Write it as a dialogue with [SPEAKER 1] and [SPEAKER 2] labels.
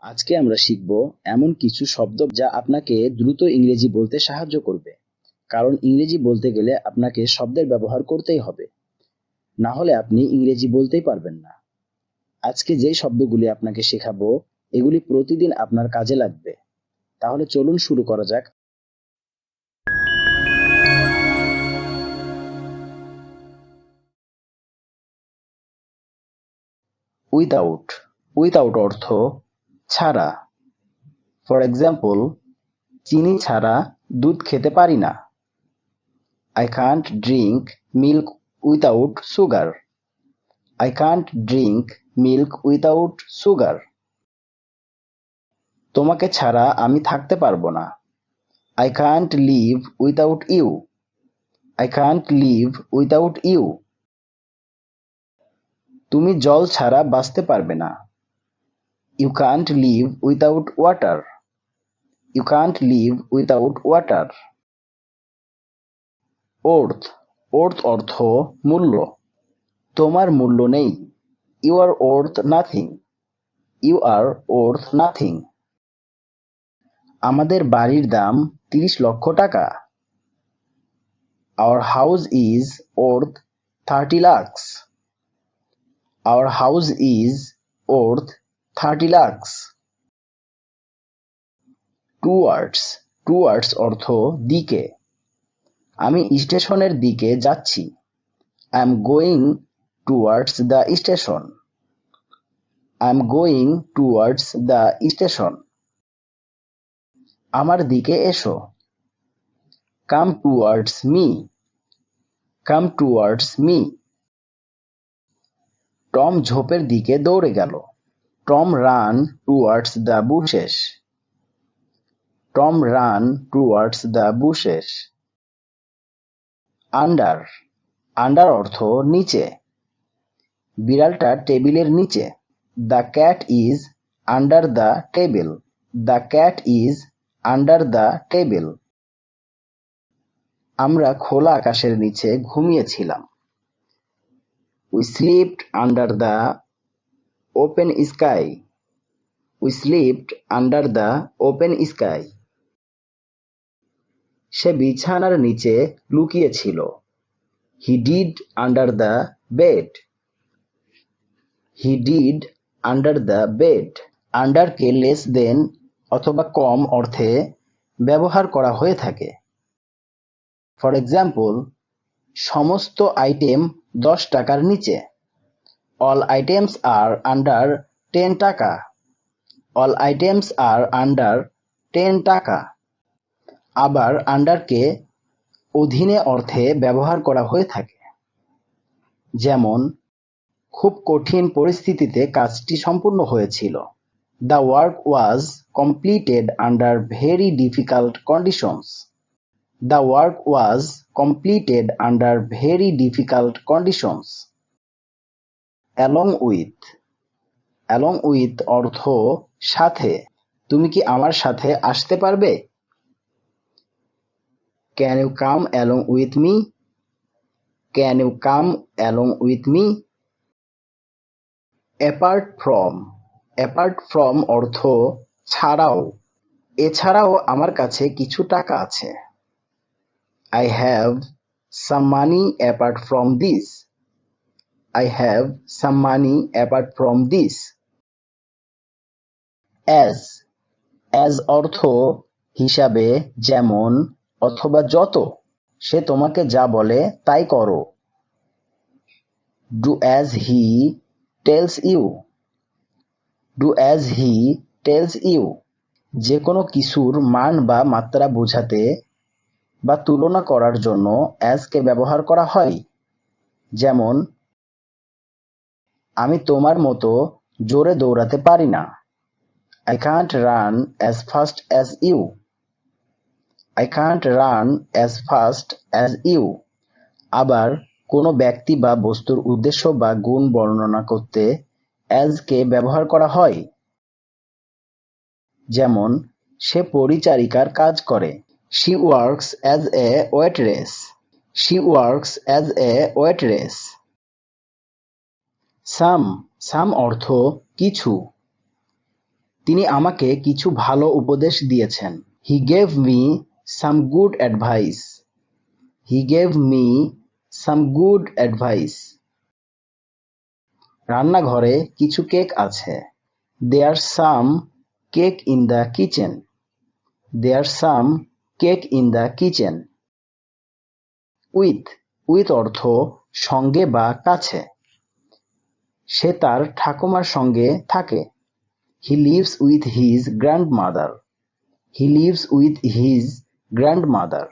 [SPEAKER 1] আজকে আমরা শিখব এমন কিছু শব্দ যা আপনাকে দ্রুত ইংরেজি বলতে সাহায্য করবে। কারণ ইংরেজি বলতে গেলে আপনাকে শব্দের ব্যবহার করতেই হবে। না হলে আপনি ইংরেজি বলতেই পারবেন না। আজকে যে শব্দগুলি আপনাকে শেখাবো এগুলি প্রতিদিন আপনার কাজে লাগবে। তাহলে চলুন শুরু করা যাক। উইদাউট। উইদাউট অর্থ ছাড়া। ফর এক্সাম্পল, চিনি ছাড়া দুধ খেতে পারি না। I can't drink milk without sugar. I can't drink milk without sugar. তোমাকে ছাড়া আমি থাকতে পারবো না। I can't live without you. I can't live without you. তুমি জল ছাড়া বাঁচতে পারবে না। You can't live without water. You can't live without water. Worth. Worth অর্থ মূল্য। তোমার মূল্য নেই। You are worth nothing. You are worth nothing. আমাদের বাড়ির দাম 30 লক্ষ টাকা। Our house is worth 30 lakhs. Our house is worth 30 lakhs. Towards. Towards অর্থ দিকে। আমি স্টেশনের দিকে যাচ্ছি। I am going towards the station. I am going towards the station. আমার দিকে এসো। Come towards me. Come towards me. Tom ঝোপের দিকে দৌড়ে গেল। Tom ran towards the bushes. Tom ran towards the bushes. Under. Under অর্থ নিচে। বিড়ালটা টেবিলের নিচে। The cat is under the table. The cat is under the table. আমরা খোলা আকাশের নিচে ঘুমিয়েছিলাম। We slept under the open sky. We slept under the open sky. সে বিছানার নিচে লুকিয়ে ছিল। He hid under the bed. He hid under the bed. Under K less than অথবা কম অর্থে ব্যবহার করা হয়ে থাকে। ফর এক্সাম্পল, সমস্ত আইটেম 10 টাকার নিচে। All items are under 10 টাকা. All items are under 10 টাকা. আবার আন্ডারকে অধীনে অর্থে ব্যবহার করা হয়ে থাকে। যেমন, খুব কঠিন পরিস্থিতিতে কাজটি সম্পূর্ণ হয়েছিল। The work was completed under very difficult conditions. The work was completed under very difficult conditions. Along with. Along with অর্থ সাথে। তুমি কি আমার সাথে আসতে পারবে? Can you come along with me? Can you come along with me? Apart from. Apart from অর্থ ছাড়াও। এছাড়াও আমার কাছে কিছু টাকা আছে। I have some money apart from this. I have some money apart from this. As. As অর্থ হিসাবে, যেমন অথবা যত। সে তোমাকে যা বলে তাই করো। Do as he tells you. Do as he tells you. যে কোনো কিছুর মান বা মাত্রা বোঝাতে বা তুলনা করার জন্য as কে ব্যবহার করা হয়। যেমন, আমি তোমার মতো জোরে দৌড়াতে পারি না। I can't run as fast as you. I can't run as fast as you. আবার কোনো ব্যক্তি বা বস্তুর উদ্দেশ্য বা গুণ বর্ণনা করতে as কে ব্যবহার করা হয়। যেমন, সে পরিচারিকার কাজ করে। She works as a waitress. She works as a waitress. Some. Some অর্থ কিছু। তিনি আমাকে কিছু ভালো উপদেশ দিয়েছেন। He gave me some good advice. He gave me some good advice. রান্নাঘরে কিছু কেক আছে। There's some cake in the kitchen. There's some cake in the kitchen. With অর্থ সঙ্গে বা কাছে। সে তার ঠাকুমার সঙ্গে থাকে। He lives with his grandmother. He lives with his grandmother.